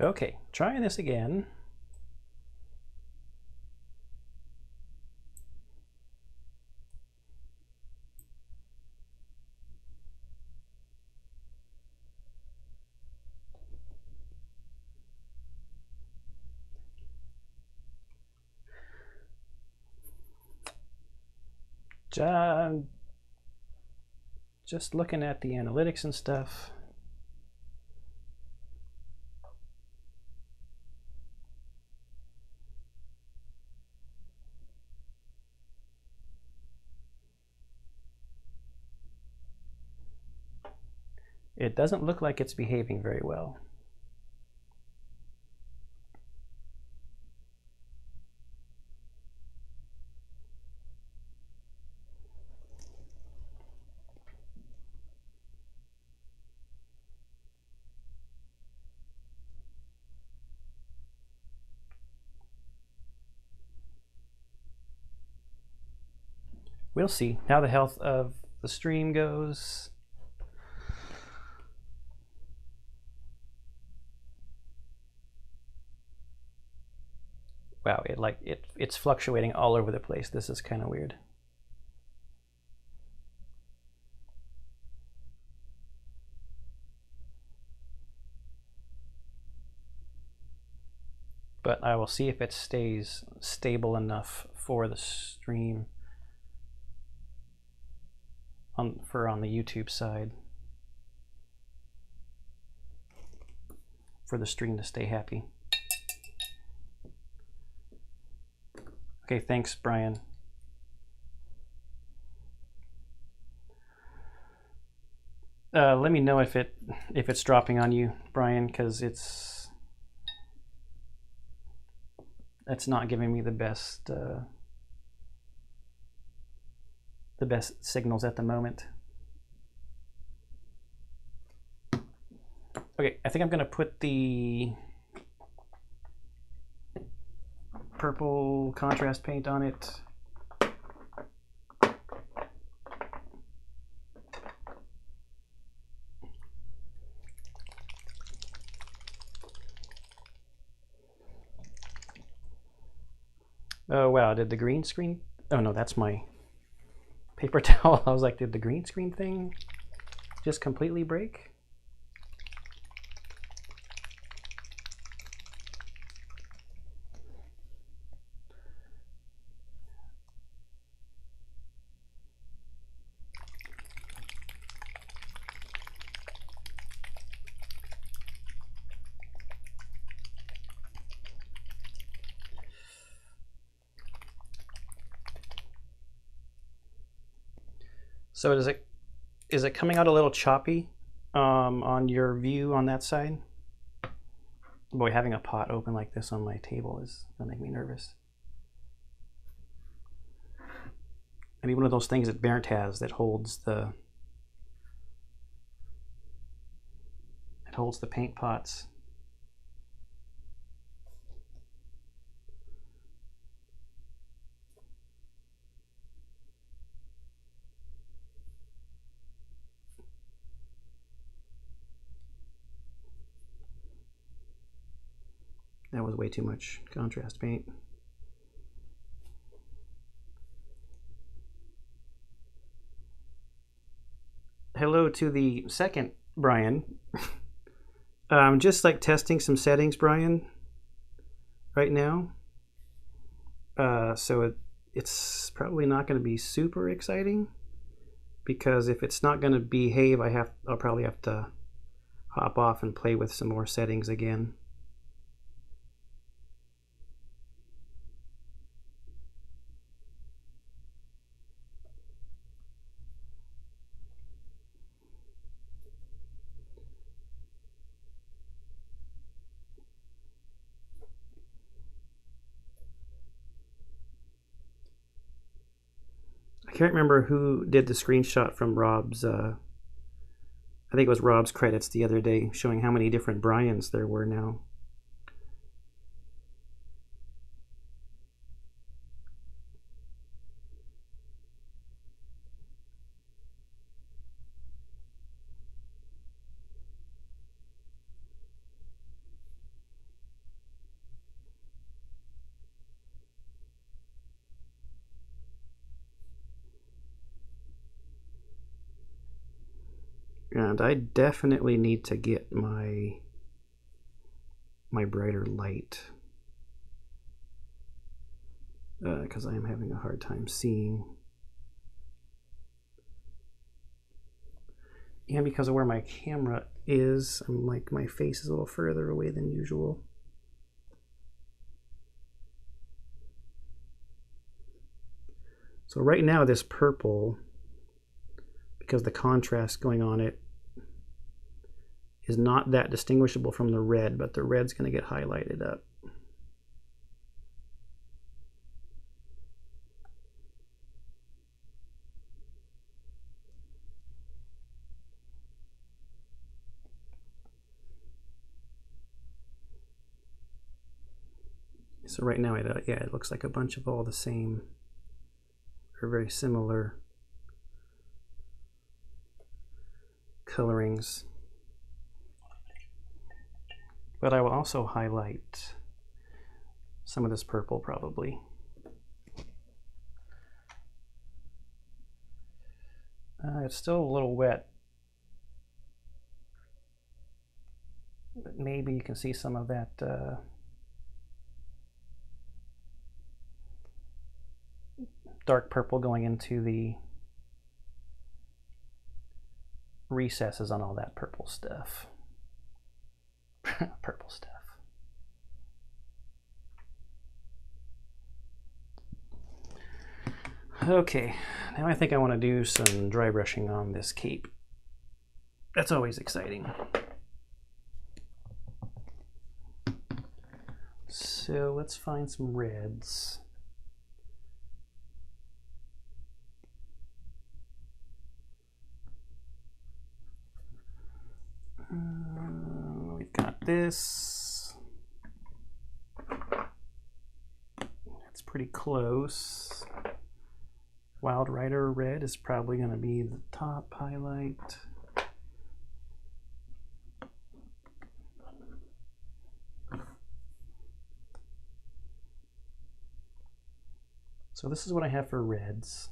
Okay, trying this again. Just looking at the analytics and stuff. It doesn't look like it's behaving very well. We'll see how the health of the stream goes. Wow, it's fluctuating all over the place. This is kind of weird. But I will see if it stays stable enough for the stream on the YouTube side for the stream to stay happy. Okay, thanks, Brian. Let me know if it's dropping on you, Brian, because it's not giving me the best signals at the moment. Okay, I think I'm gonna put the purple contrast paint on it. Oh wow, did the green screen? Oh no, that's my paper towel. I was like, did the green screen thing just completely break? So is it coming out a little choppy on your view on that side? Boy, having a pot open like this on my table is gonna make me nervous. I mean, one of those things that Bernd has that holds the paint pots. That was way too much contrast paint. Hello to the second Brian. I'm just like testing some settings, Brian, right now. So it's probably not going to be super exciting, because if it's not going to behave, I'll probably have to hop off and play with some more settings again. I can't remember who did the screenshot from Rob's, I think it was Rob's credits the other day, showing how many different Brians there were now. background, I definitely need to get my brighter light because I am having a hard time seeing. And because of where my camera is, I'm like, my face is a little further away than usual. So right now this purple, because the contrast going on it, is not that distinguishable from the red, but the red's going to get highlighted up. So right now, it looks like a bunch of all the same, or very similar colorings. But I will also highlight some of this purple probably. It's still a little wet, but maybe you can see some of that dark purple going into the recesses on all that purple stuff. Purple stuff. Okay, now I think I want to do some dry brushing on this cape. That's always exciting. So let's find some reds. We've got this. That's pretty close. Wild Rider red is probably going to be the top highlight. So this is what I have for reds.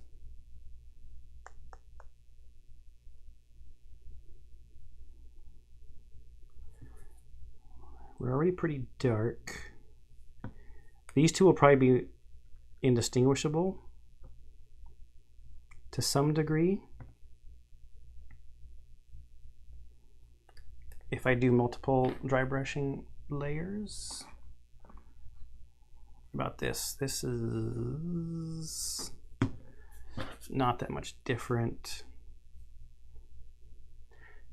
We're already pretty dark. These two will probably be indistinguishable to some degree. If I do multiple dry brushing layers. About this is not that much different.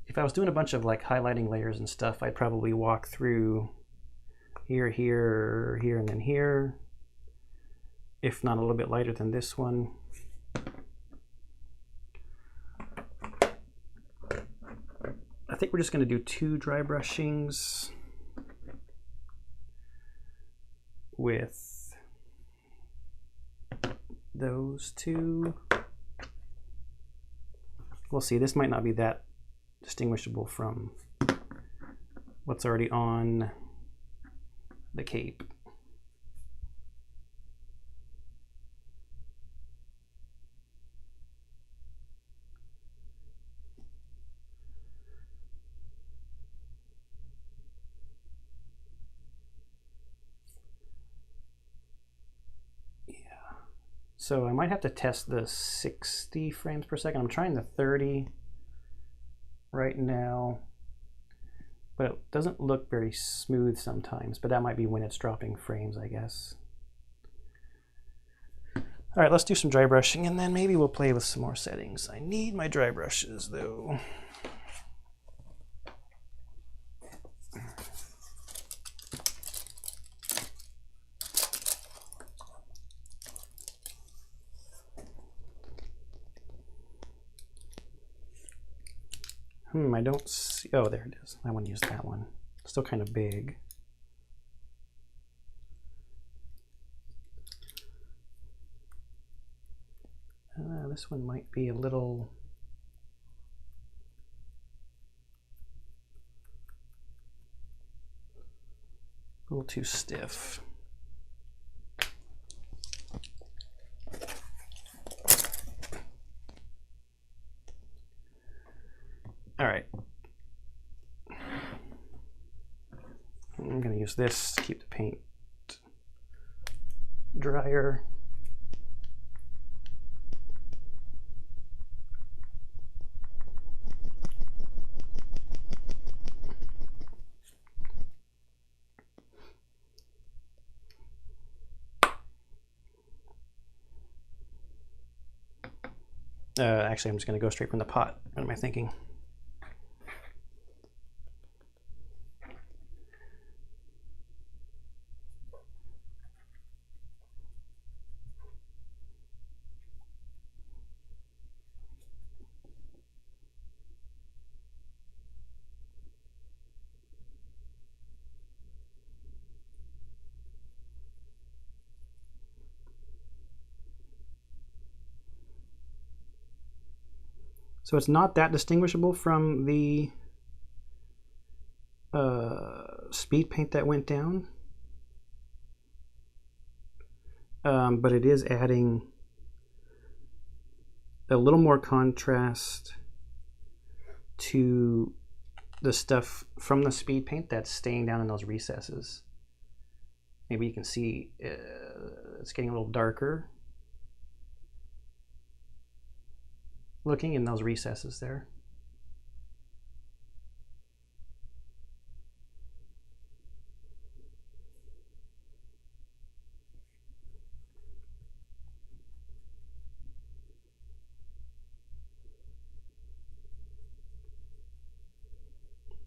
If I was doing a bunch of like highlighting layers and stuff, I'd probably walk through here, here, here, and then here. If not a little bit lighter than this one. I think we're just going to do 2 dry brushings with those 2. We'll see, this might not be that distinguishable from what's already on the cape. So I might have to test the 60 frames per second. I'm trying the 30 right now, but it doesn't look very smooth sometimes, but that might be when it's dropping frames, I guess. All right, let's do some dry brushing and then maybe we'll play with some more settings. I need my dry brushes though. I don't see, oh, there it is. I want to use that one. Still kind of big. This one might be a little too stiff. All right, use this to keep the paint drier. Actually, I'm just going to go straight from the pot. What am I thinking? So it's not that distinguishable from the speed paint that went down, but it is adding a little more contrast to the stuff from the speed paint that's staying down in those recesses. Maybe you can see it's getting a little darker looking in those recesses there.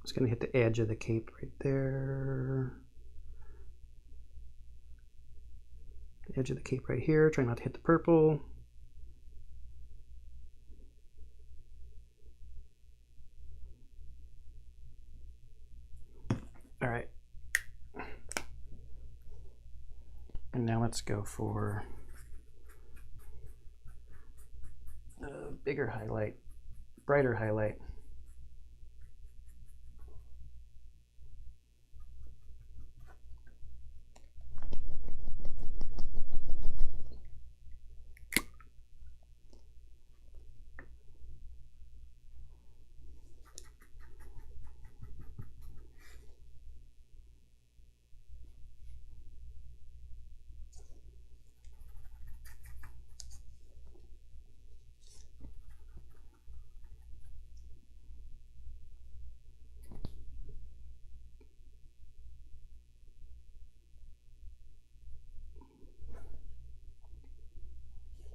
Just going to hit the edge of the cape right there. The edge of the cape right here. Try not to hit the purple. All right. And now let's go for a bigger highlight, brighter highlight.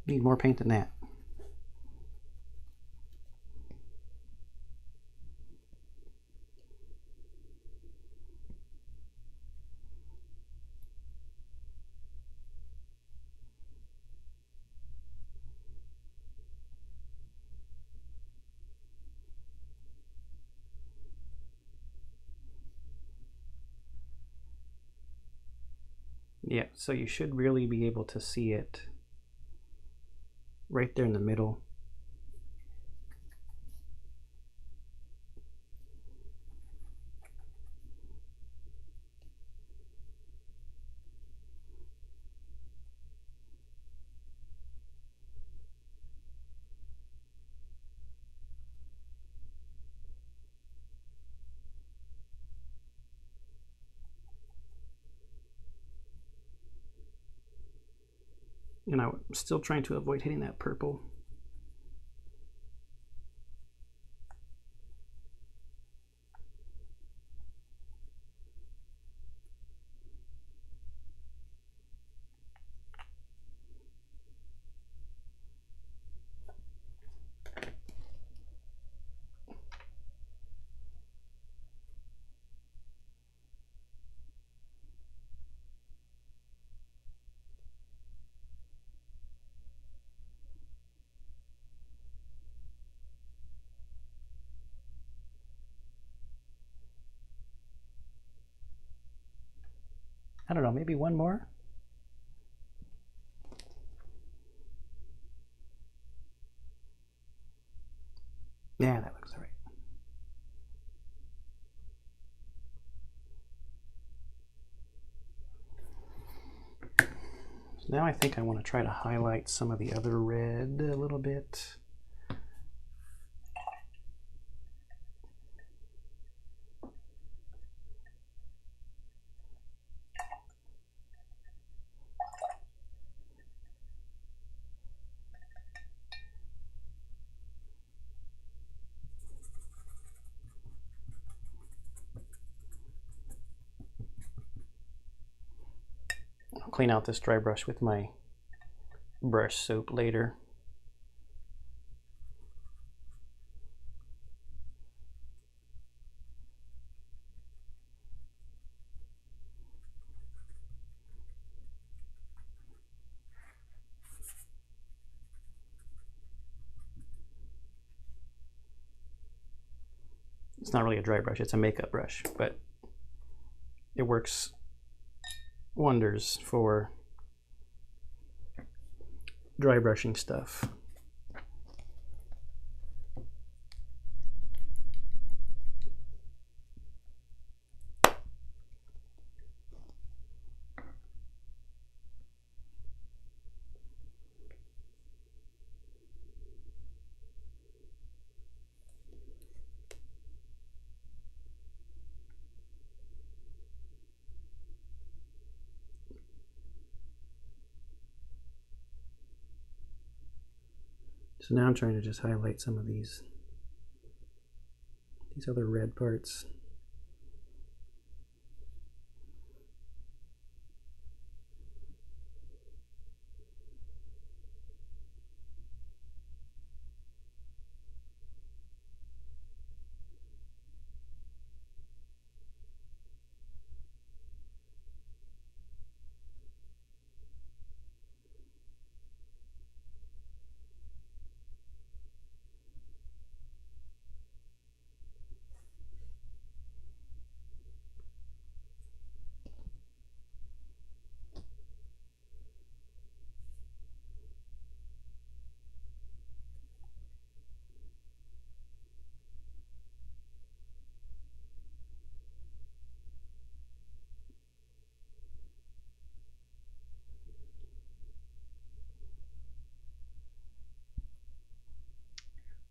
Need more paint than that. Yeah, so you should really be able to see it right there in the middle. And I'm still trying to avoid hitting that purple. I don't know, maybe one more? Yeah, that looks all right. So now I think I want to try to highlight some of the other red a little bit. clean out this dry brush with my brush soap later. It's not really a dry brush, it's a makeup brush, but it works wonders for dry brushing stuff. So now I'm trying to just highlight some of these other red parts.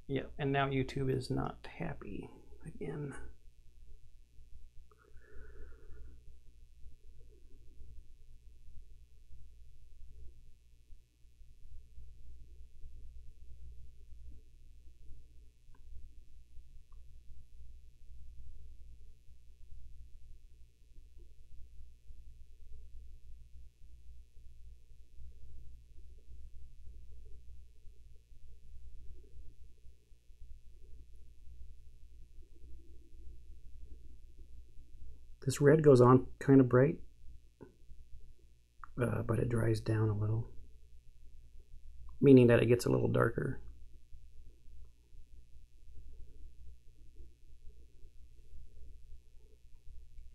Yeah, and now YouTube is not happy again. This red goes on kind of bright, but it dries down a little, meaning that it gets a little darker.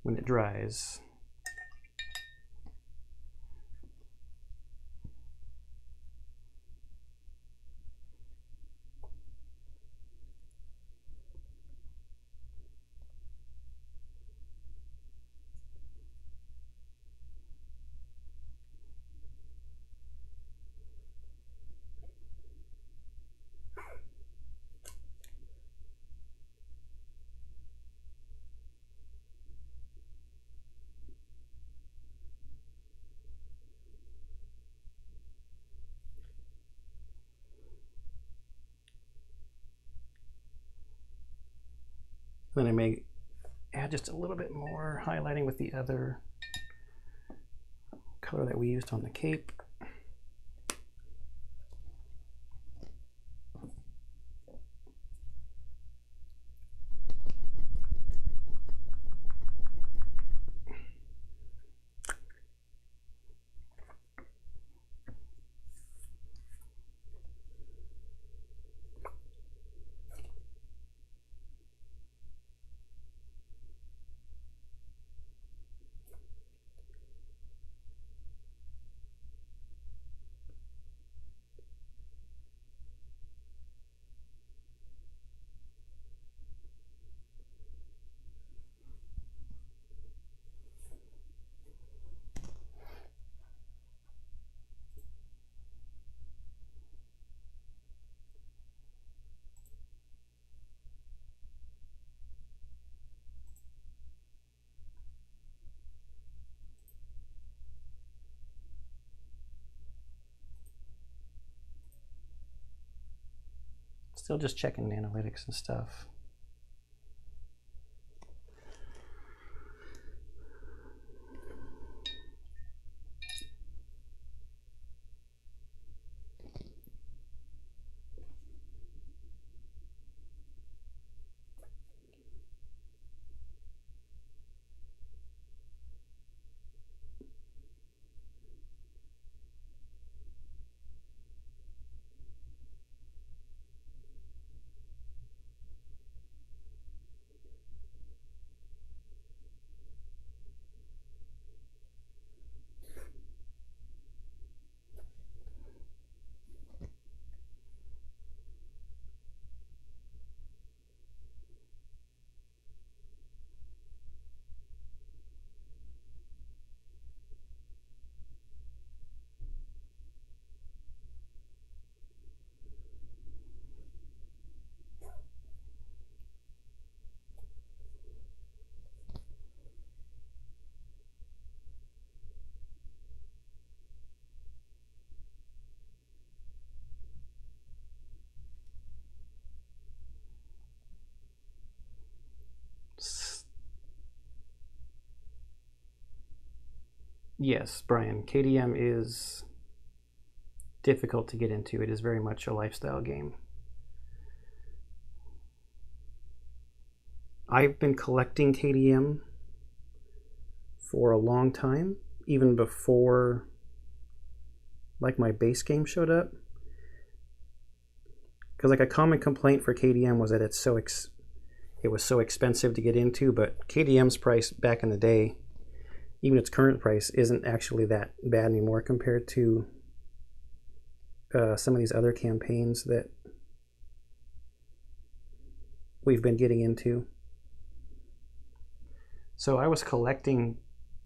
When it dries. Then I may add just a little bit more highlighting with the other color that we used on the cape. Still just checking analytics and stuff. Yes, Brian, KDM is difficult to get into. It is very much a lifestyle game. I've been collecting KDM for a long time, even before like my base game showed up. Because like a common complaint for KDM was that it was so expensive to get into, but KDM's price back in the day, even its current price, isn't actually that bad anymore compared to some of these other campaigns that we've been getting into. So I was collecting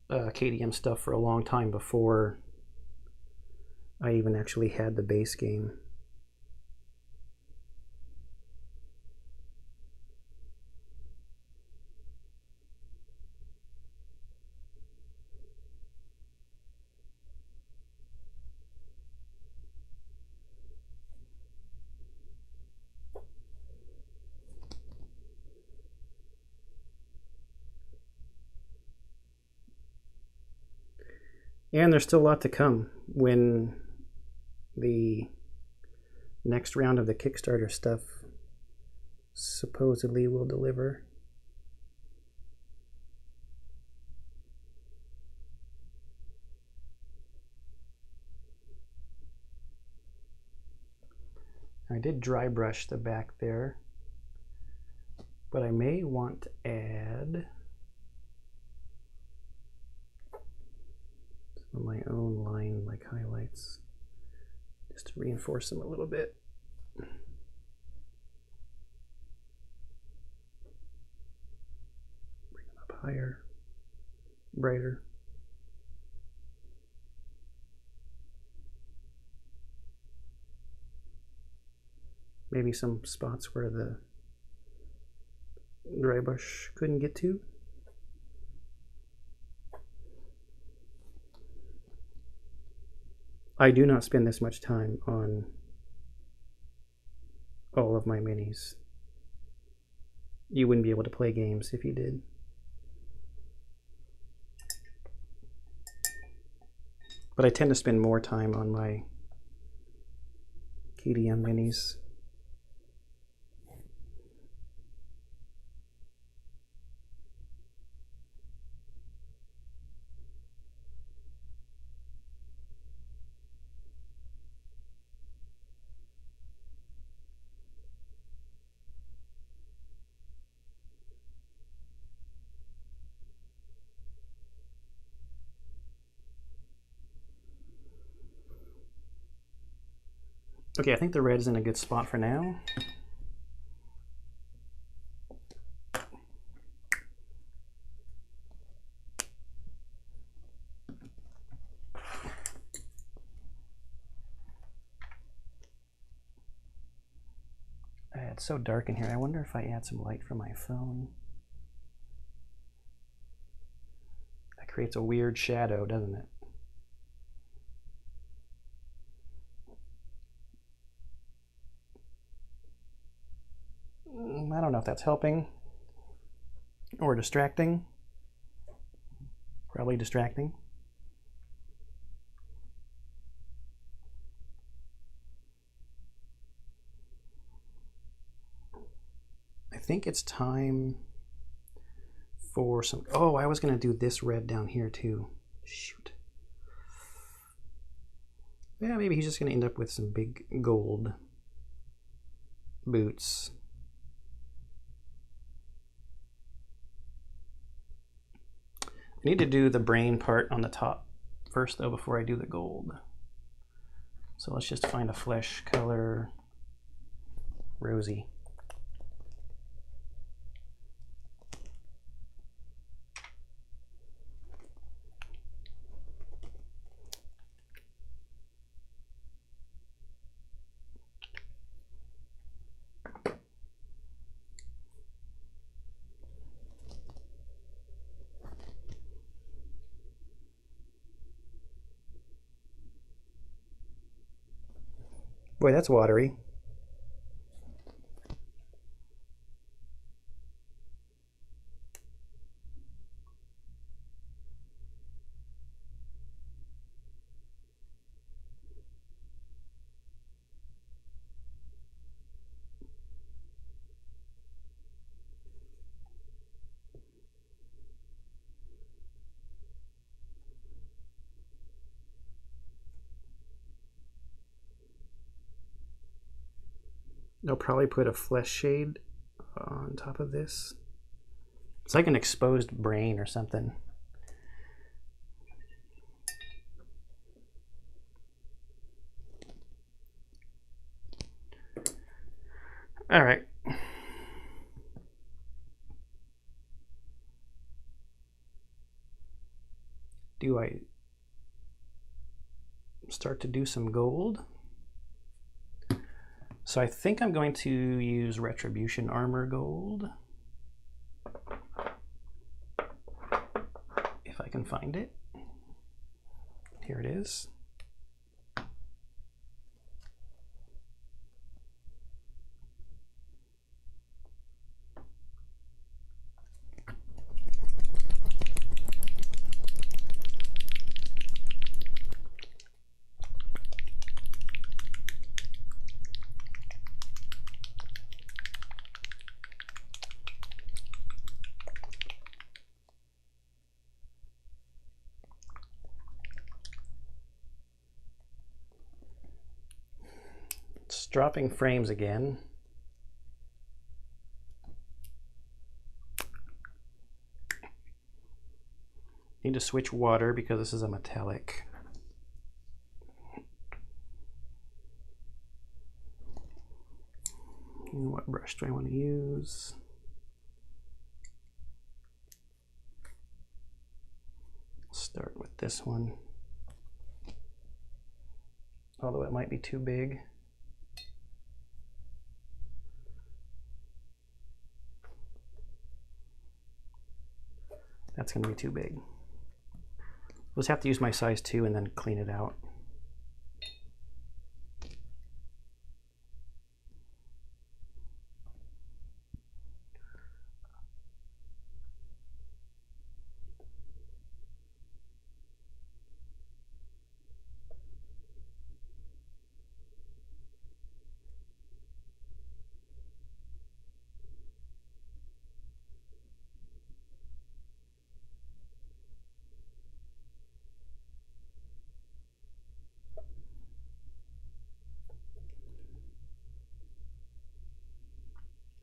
KDM stuff for a long time before I even actually had the base game. And there's still a lot to come when the next round of the Kickstarter stuff supposedly will deliver. I did dry brush the back there, but I may want to add some of my own line like highlights just to reinforce them a little bit. Bring them up higher, brighter. Maybe some spots where the dry brush couldn't get to. I do not spend this much time on all of my minis. You wouldn't be able to play games if you did. But I tend to spend more time on my KDM minis. Okay, I think the red is in a good spot for now. It's so dark in here. I wonder if I add some light from my phone. That creates a weird shadow, doesn't it? I don't know if that's helping or distracting. Probably distracting. I think it's time for some... Oh, I was going to do this red down here too. Shoot. Yeah, maybe he's just going to end up with some big gold boots. I need to do the brain part on the top first though before I do the gold. So let's just find a flesh color, rosy. Boy, that's watery. They'll probably put a flesh shade on top of this. It's like an exposed brain or something. All right. Do I start to do some gold? So I think I'm going to use Retribution Armor Gold. If I can find it. Here it is. It's dropping frames again. Need to switch water because this is a metallic. And what brush do I want to use? Start with this one. Although it might be too big. That's going to be too big. We'll just have to use my size 2 and then clean it out.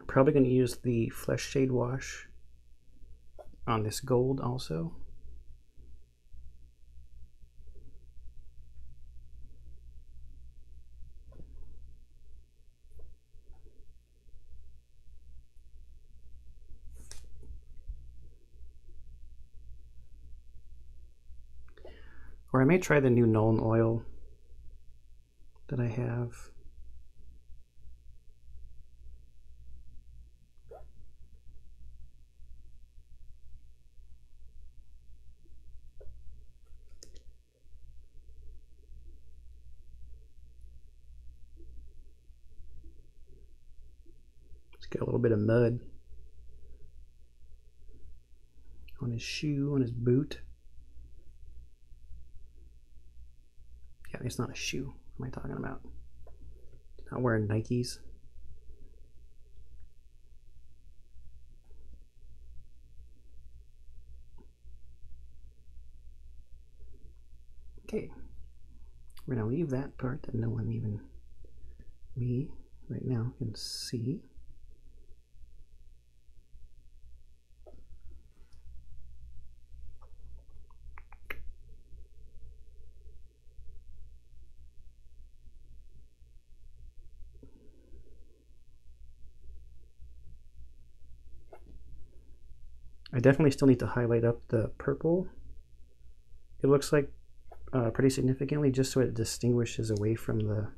Probably going to use the Flesh Shade Wash on this gold also. Or I may try the new Nuln Oil that I have. Got a little bit of mud on his shoe, on his boot. Yeah, it's not a shoe. What am I talking about? Not wearing Nikes. Okay, we're gonna leave that part that no one, even me right now, can see. I definitely still need to highlight up the purple. It looks like pretty significantly, just so it distinguishes away from the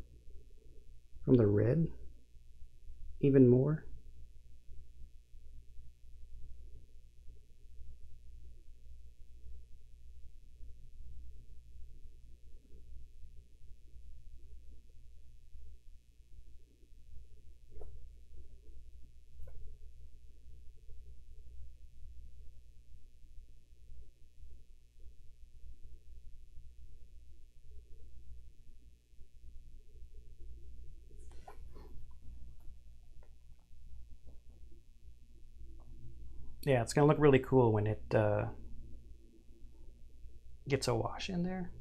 red even more. Yeah, it's gonna look really cool when it gets a wash in there.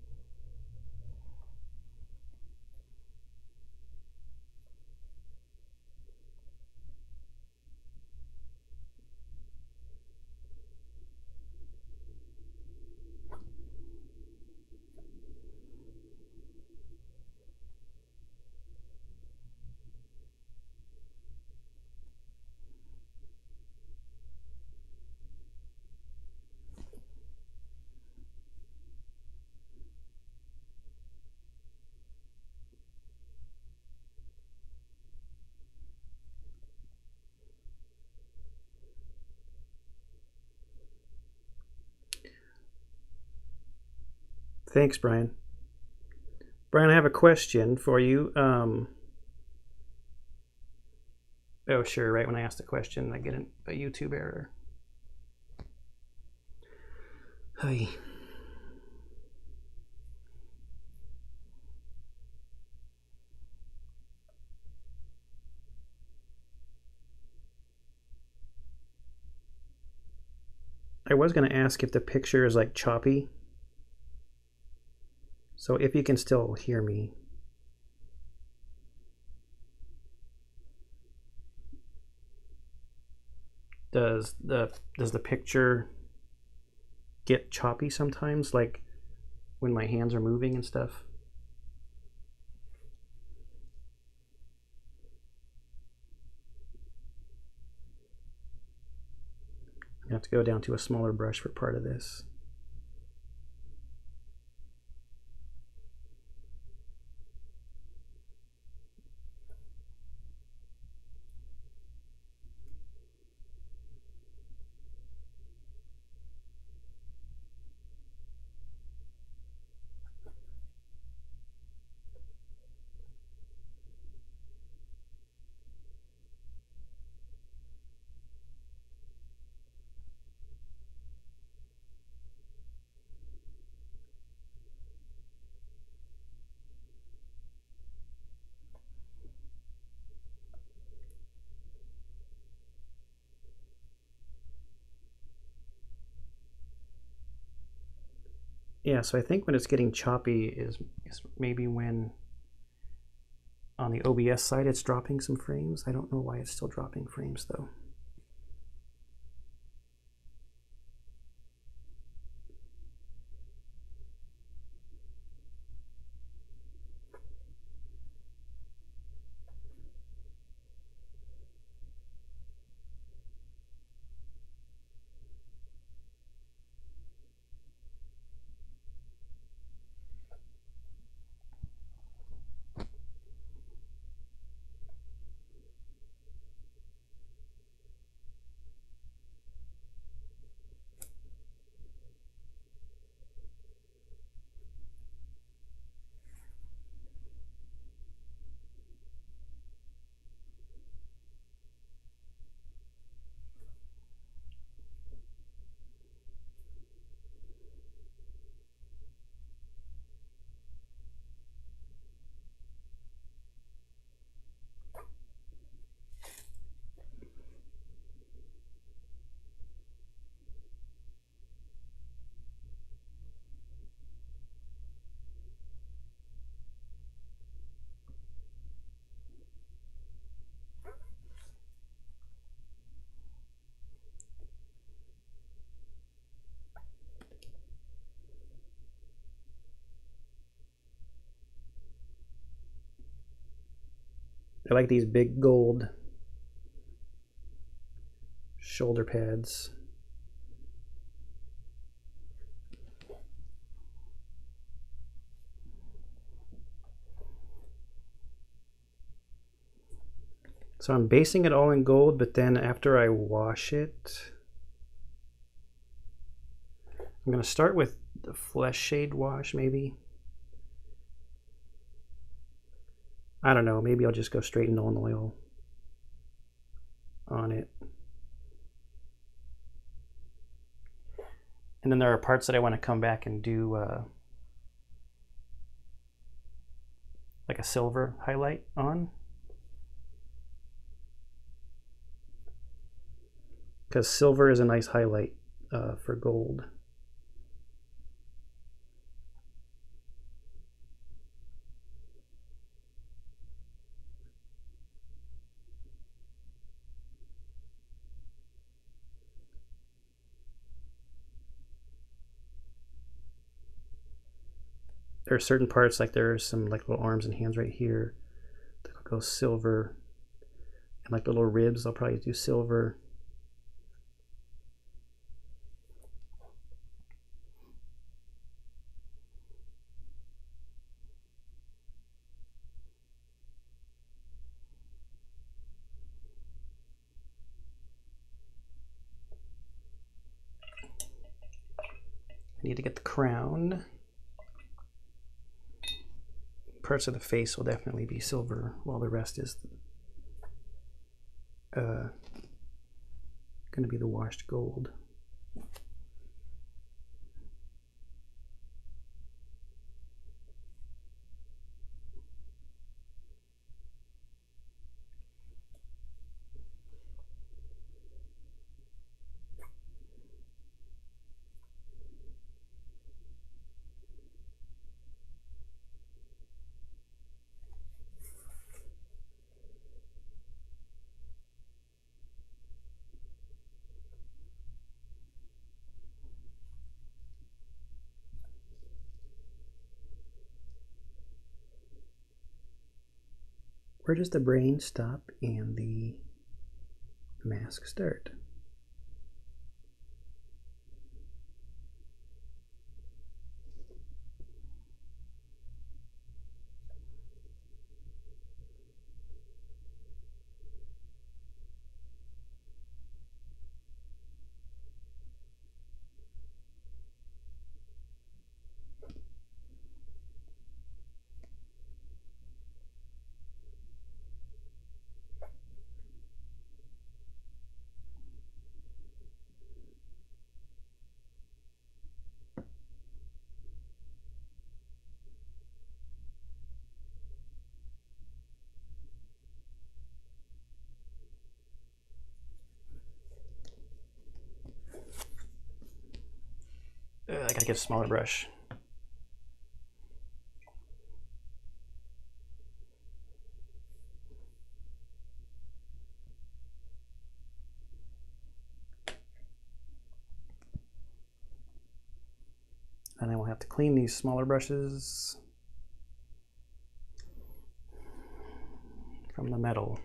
Thanks, Brian. Brian, I have a question for you. Oh, sure, right when I ask the question, I get a YouTube error. Hi. I was going to ask if the picture is like choppy. So if you can still hear me. Does the picture get choppy sometimes, like when my hands are moving and stuff? I have to go down to a smaller brush for part of this. Yeah, so I think when it's getting choppy is maybe when on the OBS side it's dropping some frames. I don't know why it's still dropping frames though. I like these big gold shoulder pads. So I'm basing it all in gold, but then after I wash it, I'm going to start with the flesh shade wash maybe. I don't know, maybe I'll just go straight in oil on it. And then there are parts that I want to come back and do like a silver highlight on. Because silver is a nice highlight for gold. There are certain parts, like there's some like little arms and hands right here that will go silver, and like the little ribs I'll probably do silver. I need to get the crown. parts of the face will definitely be silver, while the rest is going to be the washed gold. Where does the brain stop and the mask start? I gotta get a smaller brush. And then we'll have to clean these smaller brushes from the metal.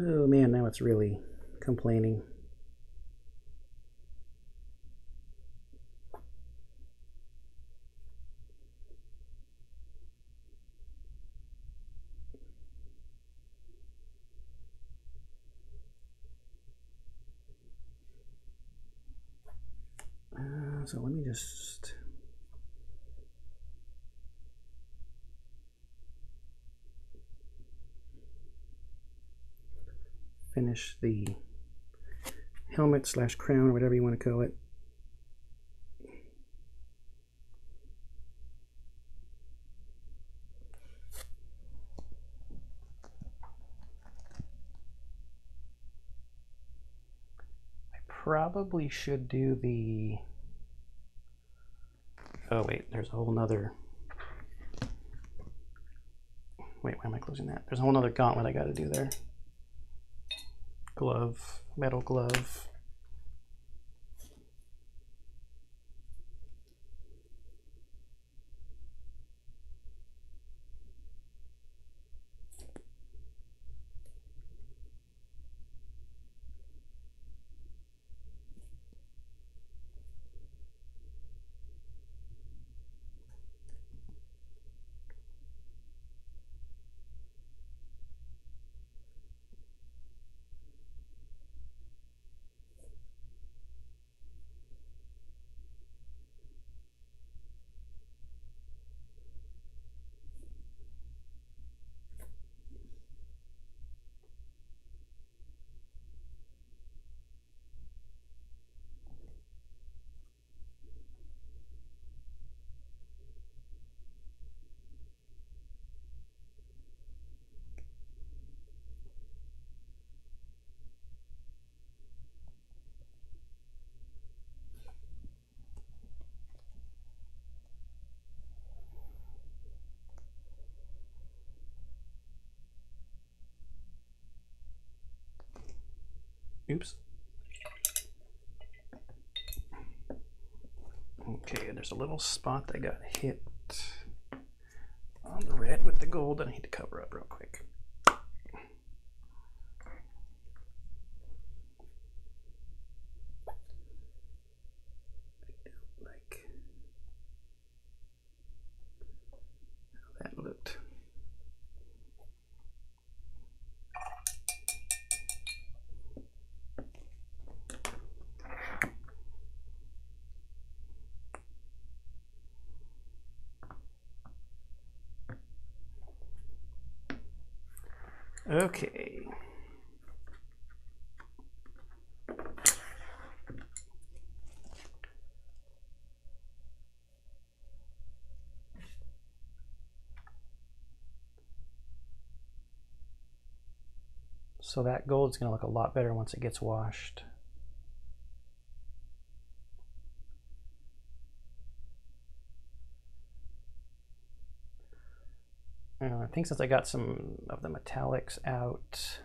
Oh man, now it's really complaining. So let me just finish the helmet slash crown, whatever you want to call it. I probably should do the, oh wait, there's a whole nother, wait, why am I closing that? There's a whole nother gauntlet I got to do there. Glove, metal glove. Oops. Okay, there's a little spot that got hit on the red with the gold that I need to cover up real quick. Like how that looked. Okay. So that gold's going to look a lot better once it gets washed. I think since I got some of the metallics out,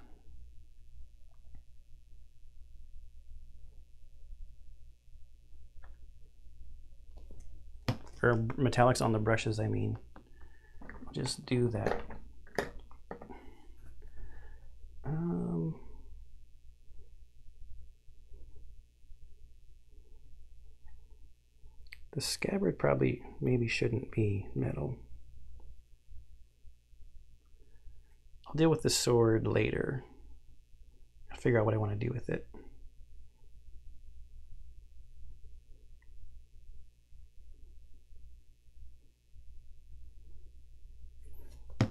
or metallics on the brushes, I mean, I'll just do that. The scabbard probably maybe shouldn't be metal. I'll deal with the sword later. I'll figure out what I want to do with it. So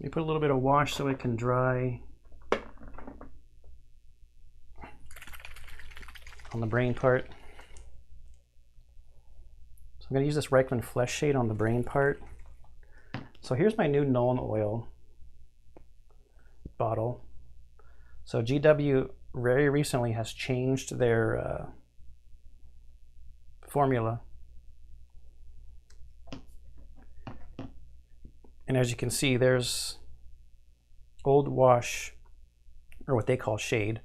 let me put a little bit of wash so it can dry on the brain part. So I'm going to use this Reikland Flesh Shade on the brain part. So here's my new Nuln Oil bottle. So GW very recently has changed their formula. And as you can see, there's old wash, or what they call shade,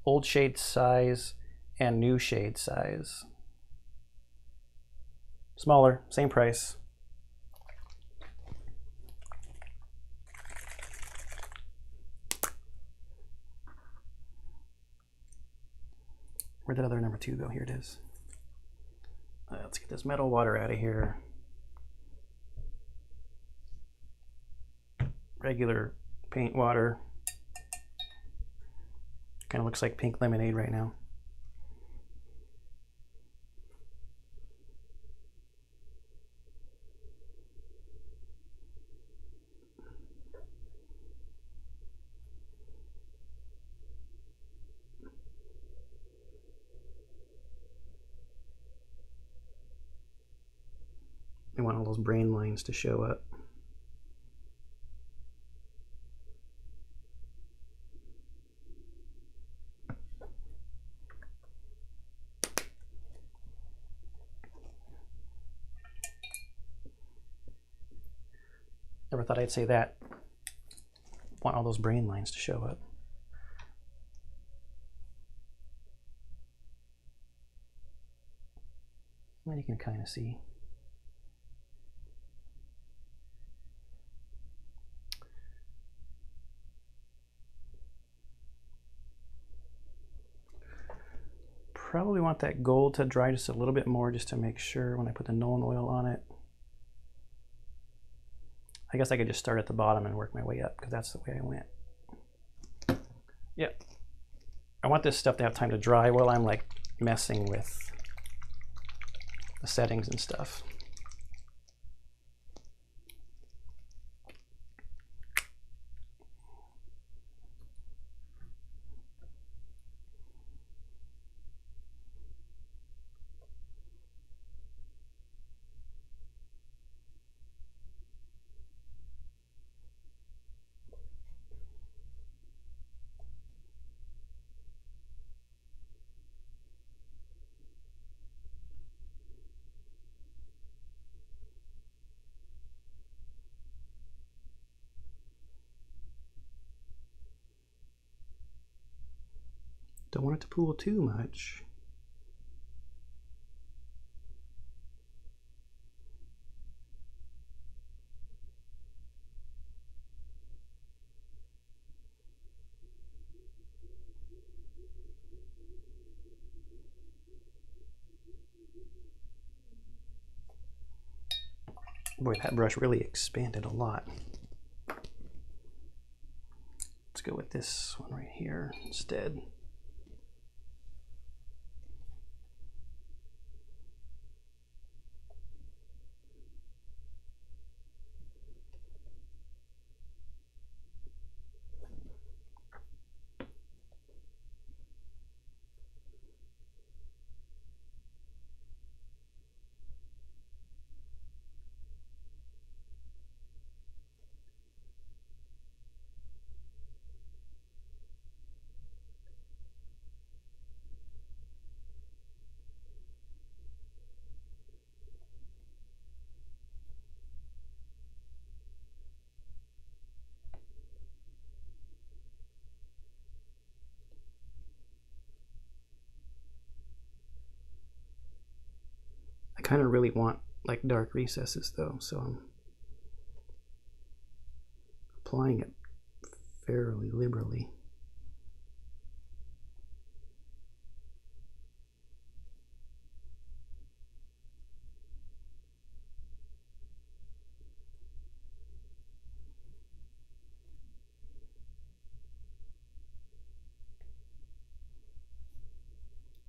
old shade size and new shade size. Smaller, same price. Where did other number 2 go? Here it is. Let's get this metal water out of here. Regular paint water. Kind of looks like pink lemonade right now. I want all those brain lines to show up. Never thought I'd say that. Want all those brain lines to show up. And you can kind of see. Probably want that gold to dry just a little bit more just to make sure when I put the Nuln Oil on it. I guess I could just start at the bottom and work my way up because that's the way I went. Yep. I want this stuff to have time to dry while I'm like messing with the settings and stuff. Don't want it to pool too much. Boy, that brush really expanded a lot. Let's go with this one right here instead. I kind of really want like dark recesses though, so I'm applying it fairly liberally.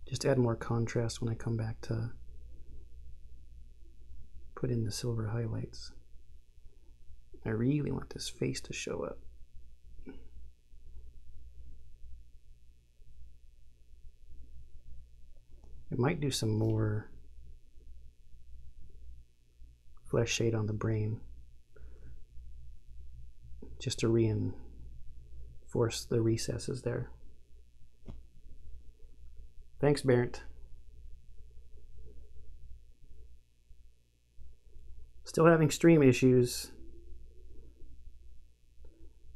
Just add more contrast when I come back to put in the silver highlights. I really want this face to show up. I might do some more flesh shade on the brain just to reinforce the recesses there. Thanks, Bernd. Still having stream issues,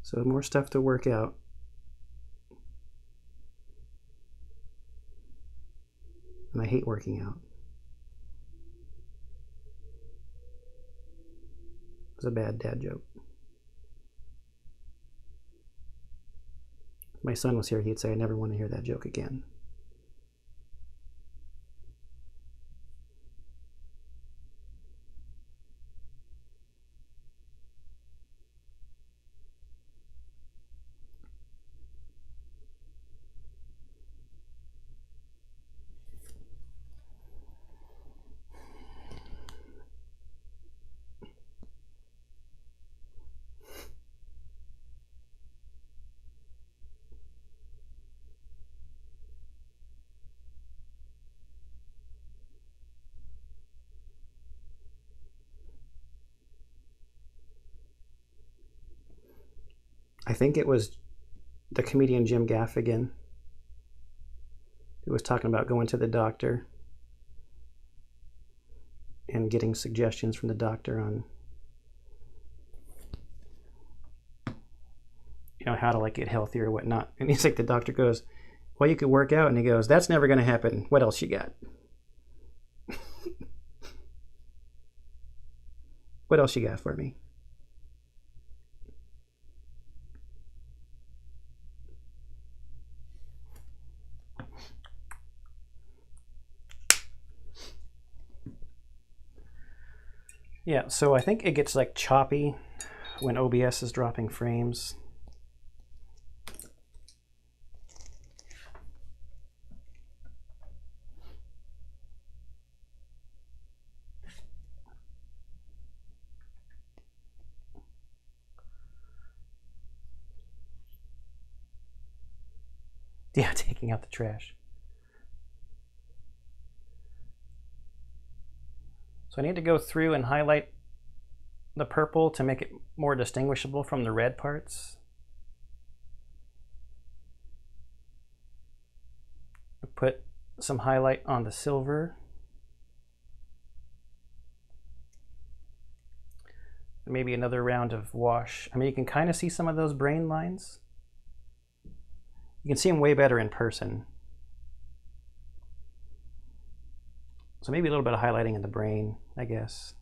so more stuff to work out. And I hate working out. It's a bad dad joke. If my son was here, he'd say, I never want to hear that joke again. I think it was the comedian Jim Gaffigan who was talking about going to the doctor and getting suggestions from the doctor on, you know, how to like get healthier or whatnot. And he's like, the doctor goes, well, you could work out. And he goes, that's never going to happen. What else you got? What else you got for me? Yeah, so I think it gets like choppy when OBS is dropping frames. Yeah, taking out the trash. So I need to go through and highlight the purple to make it more distinguishable from the red parts. Put some highlight on the silver. Maybe another round of wash. I mean, you can kind of see some of those brain lines. You can see them way better in person. So maybe a little bit of highlighting in the brain, I guess.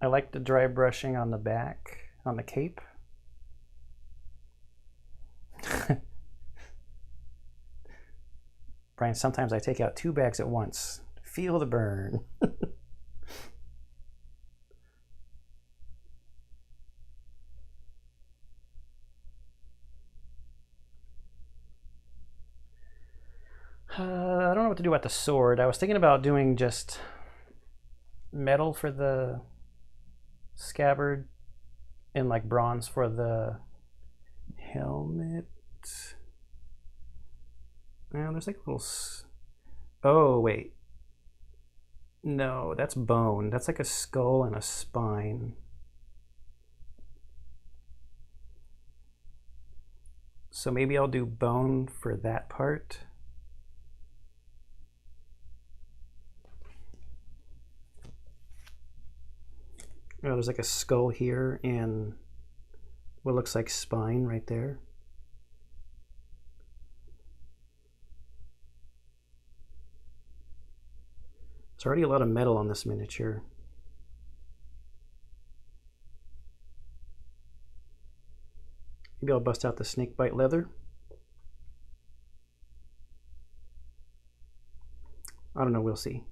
I like the dry brushing on the back, on the cape. Brian, sometimes I take out 2 bags at once. Feel the burn. I don't know what to do about the sword. I was thinking about doing just metal for the scabbard and like bronze for the helmet. Now there's like a little. Oh, wait. No, that's bone. That's like a skull and a spine. So maybe I'll do bone for that part. Oh, there's like a skull here and what looks like spine right there. There's already a lot of metal on this miniature. Maybe I'll bust out the snakebite leather. I don't know, we'll see.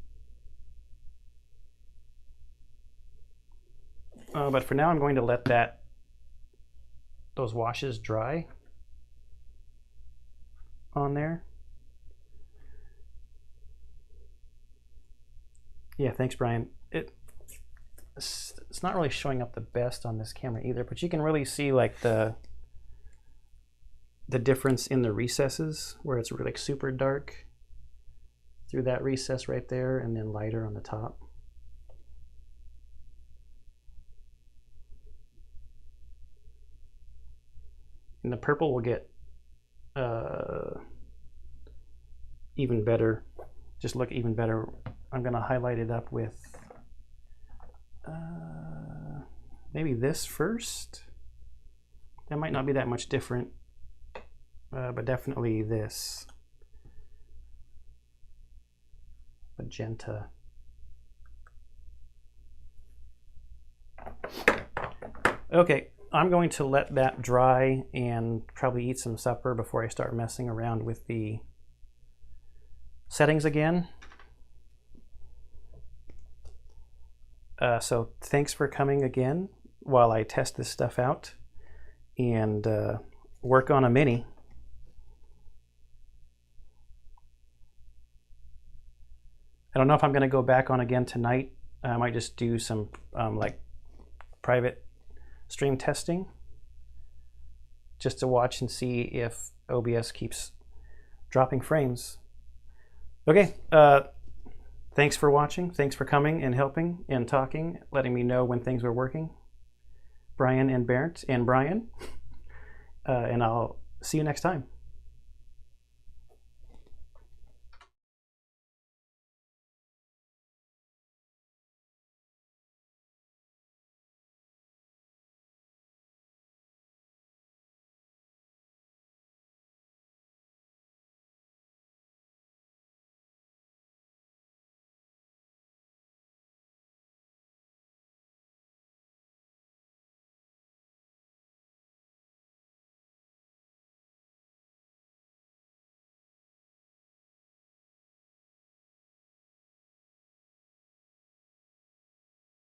But for now I'm going to let those washes dry on there. Yeah, thanks, Brian. It's not really showing up the best on this camera either, but you can really see like the difference in the recesses where it's really like super dark through that recess right there and then lighter on the top. And the purple will get even better, just look even better. I'm gonna highlight it up with maybe this first. That might not be that much different, but definitely this magenta. Okay, I'm going to let that dry and probably eat some supper before I start messing around with the settings again. So thanks for coming again while I test this stuff out and work on a mini. I don't know if I'm going to go back on again tonight. I might just do some like private stream testing just to watch and see if OBS keeps dropping frames. Okay, thanks for watching. Thanks for coming and helping and talking, letting me know when things were working. Brian and Bernd and Brian. And I'll see you next time.